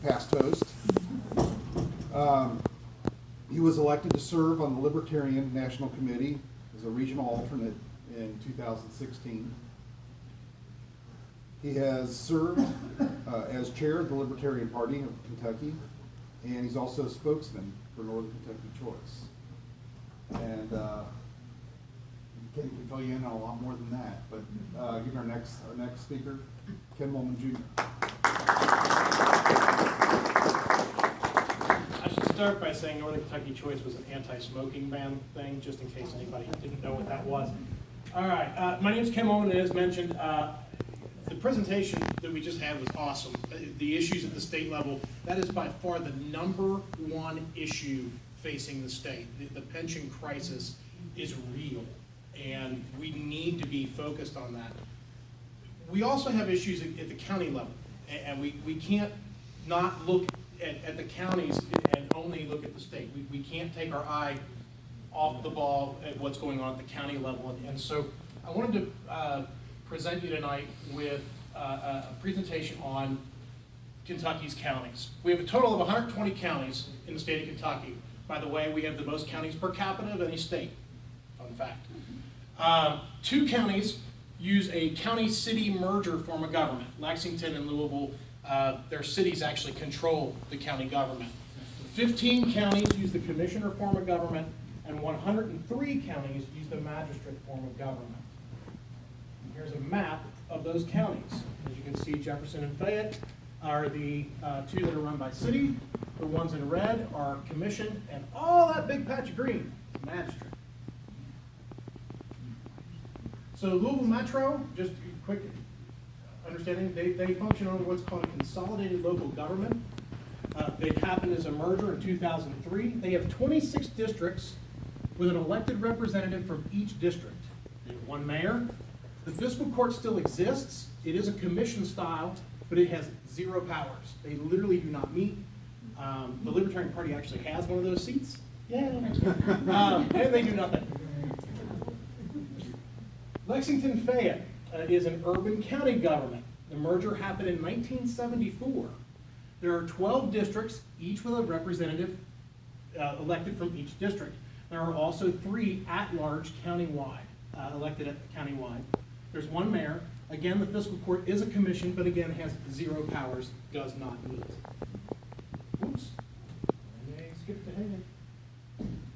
past host. He was elected to serve on the Libertarian National Committee as a regional alternate in 2016. He has served as chair of the Libertarian Party of Kentucky, and he's also a spokesman for Northern Kentucky Choice. And Ken can fill you in on a lot more than that, but give our next speaker, Ken Mollman Jr. I should start by saying Northern Kentucky Choice was an anti-smoking ban thing, just in case anybody didn't know what that was. All right, my name's Ken Mollman, and as mentioned, the presentation that we just had was awesome. The issues at the state level, that is by far the #1 issue facing the state. The pension crisis is real, and we need to be focused on that. We also have issues at the county level, and we can't not look at the counties and only look at the state. We can't take our eye off the ball at what's going on at the county level. And so I wanted to present you tonight with a presentation on Kentucky's counties. We have a total of 120 counties in the state of Kentucky. By the way, we have the most counties per capita of any state, fun fact. 2 counties use a county-city merger form of government. Lexington and Louisville, their cities actually control the county government. 15 counties use the commissioner form of government, and 103 counties use the magistrate form of government. Here's a map of those counties. As you can see, Jefferson and Fayette are the 2 that are run by city. The ones in red are commission, and all that big patch of green is magistrate. So Louisville Metro, just a quick understanding, they function under what's called a consolidated local government. They happened as a merger in 2003. They have 26 districts with an elected representative from each district. They have 1 mayor. The fiscal court still exists. It is a commission style, but it has 0 powers. They literally do not meet. The Libertarian Party actually has one of those seats. Yeah. And they do nothing. Lexington Fayette is an urban county government. The merger happened in 1974. There are 12 districts, each with a representative elected from each district. There are also 3 at-large countywide, elected at countywide. There's 1 mayor. Again, the fiscal court is a commission, but again has 0 powers, does not meet. Oops. I skipped ahead.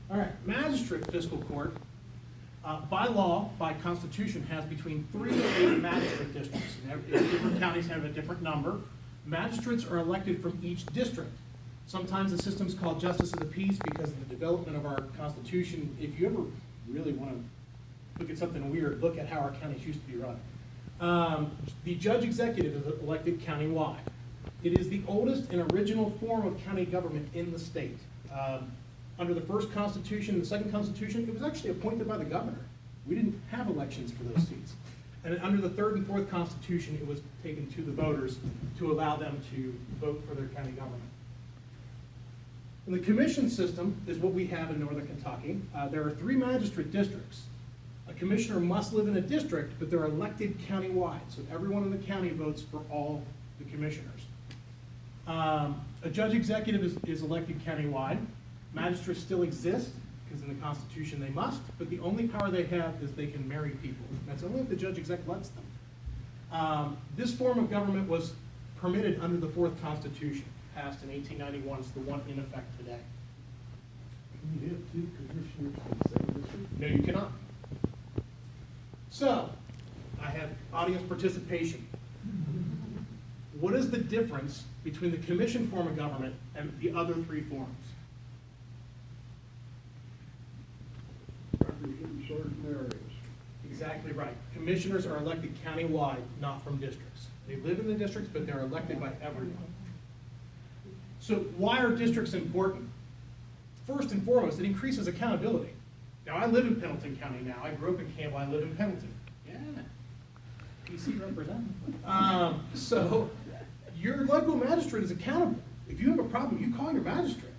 All right, magistrate fiscal court, by law, by constitution, has between 3 and 8 magistrate districts. Different counties have a different number. Magistrates are elected from each district. Sometimes the system's called justice of the peace because of the development of our constitution. If you ever really want to look at something weird, look at how our counties used to be run. The judge executive is elected countywide. It is the oldest and original form of county government in the state. Under the first constitution and the second constitution, it was actually appointed by the governor. We didn't have elections for those seats. And under the third and fourth constitution, it was taken to the voters to allow them to vote for their county government. And the commission system is what we have in Northern Kentucky. There are 3 magistrate districts. A commissioner must live in a district, but they're elected countywide. So everyone in the county votes for all the commissioners. A judge executive is elected countywide. Magistrates still exist, because in the Constitution they must, but the only power they have is they can marry people. That's only if the judge exec lets them. This form of government was permitted under the 4th Constitution, passed in 1891. It's the one in effect today. Can you have 2 commissioners in the same district? No, you cannot. So, I have audience participation. What is the difference between the commission form of government and the other 3 forms? In certain areas. Exactly right. Commissioners are elected countywide, not from districts. They live in the districts, but they're elected by everyone. So why are districts important? First and foremost, it increases accountability. Now, I live in Pendleton County now. I grew up in Campbell. I live in Pendleton. Yeah. PC represent. So your local magistrate is accountable. If you have a problem, you call your magistrate.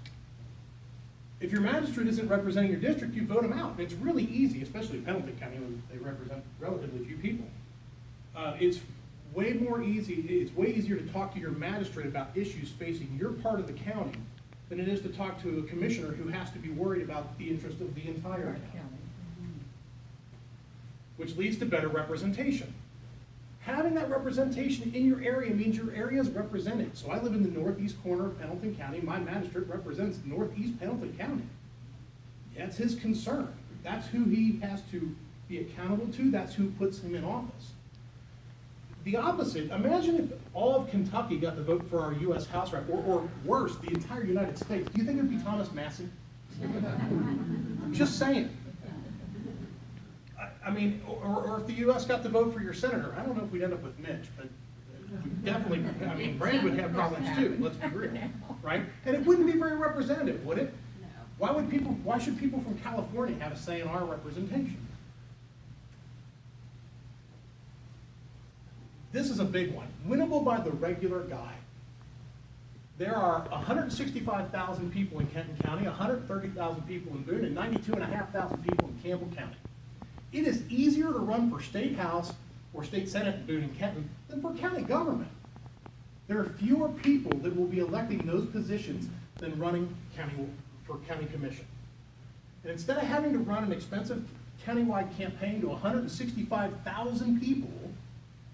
If your magistrate isn't representing your district, you vote them out. It's really easy, especially in Pendleton County, when they represent relatively few people. It's it's way easier to talk to your magistrate about issues facing your part of the county than it is to talk to a commissioner who has to be worried about the interest of the entire county. Which leads to better representation. Having that representation in your area means your area is represented. So I live in the northeast corner of Pendleton County. My magistrate represents northeast Pendleton County. That's his concern. That's who he has to be accountable to. That's who puts him in office. The opposite, imagine if all of Kentucky got to vote for our U.S. House rep, or worse, the entire United States. Do you think it would be Thomas Massey? Just saying. I mean, or if the U.S. got to vote for your senator, I don't know if we'd end up with Mitch, but definitely, I mean, Brand would have problems too, let's be real, right? And it wouldn't be very representative, would it? No. Why should people from California have a say in our representation? This is a big one, winnable by the regular guy. There are 165,000 people in Kenton County, 130,000 people in Boone, and 92,500 people in Campbell County. It is easier to run for state house or state senate in Boone and Kenton than for county government. There are fewer people that will be electing those positions than running for county commission. And instead of having to run an expensive countywide campaign to 165,000 people,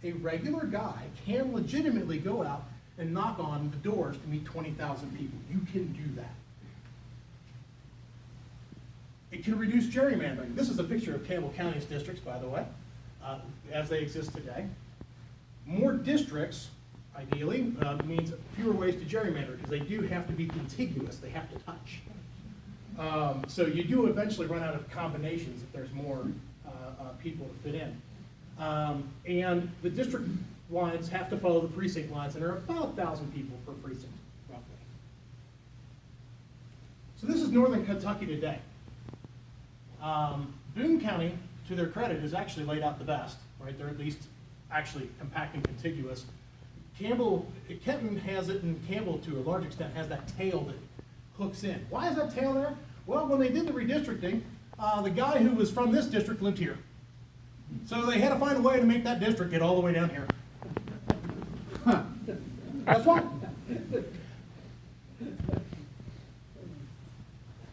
a regular guy can legitimately go out and knock on the doors to meet 20,000 people. You can do that. It can reduce gerrymandering. This is a picture of Campbell County's districts, by the way, as they exist today. More districts, ideally, means fewer ways to gerrymander, because they do have to be contiguous. They have to touch. So you do eventually run out of combinations if there's more people to fit in. And the district lines have to follow the precinct lines, and there are about 1,000 people per precinct, roughly. So this is northern Kentucky today. Boone County, to their credit, has actually laid out the best, right? They're at least actually compact and contiguous. Kenton has it, and Campbell, to a large extent, has that tail that hooks in. Why is that tail there? Well, when they did the redistricting, the guy who was from this district lived here. So they had to find a way to make that district get all the way down here. That's why.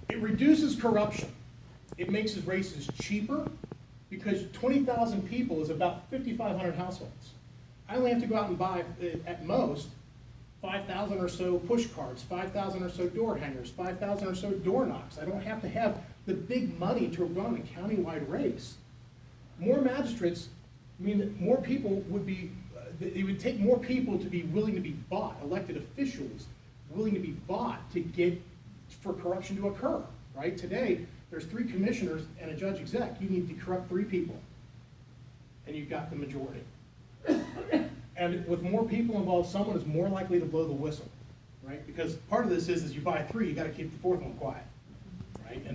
It reduces corruption. It makes his races cheaper, because 20,000 people is about 5,500 households. I only have to go out and buy, at most, 5,000 or so push carts, 5,000 or so door hangers, 5,000 or so door knocks. I don't have to have the big money to run a countywide race. More magistrates mean that more people would be, it would take more people to be willing to be bought, elected officials willing to be bought for corruption to occur, right? Today, there's 3 commissioners and a judge exec. You need to corrupt 3 people, and you've got the majority. And with more people involved, someone is more likely to blow the whistle, right? Because part of this is you buy 3, you got to keep the 4th one quiet, right? And